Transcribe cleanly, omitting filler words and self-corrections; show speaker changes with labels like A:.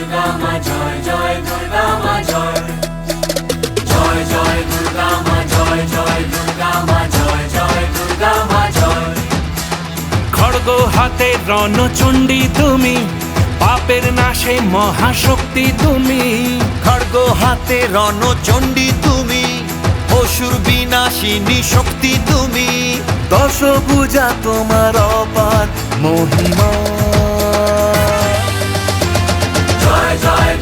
A: দুর্গা মা জয় জয় দুর্গা মা জয় জয় জয় দুর্গা মা জয় জয় দুর্গা মা জয় জয় দুর্গা মা জয়।
B: খড়গ হাতে রণচণ্ডী তুমি, পাপের নাশে মহাশক্তি তুমি।
C: খড়গ হাতে রণচণ্ডী তুমি, অসুর বিনাশিনী শক্তি তুমি। দশভুজা তোমার অপার মহিমা।
A: জয় জয়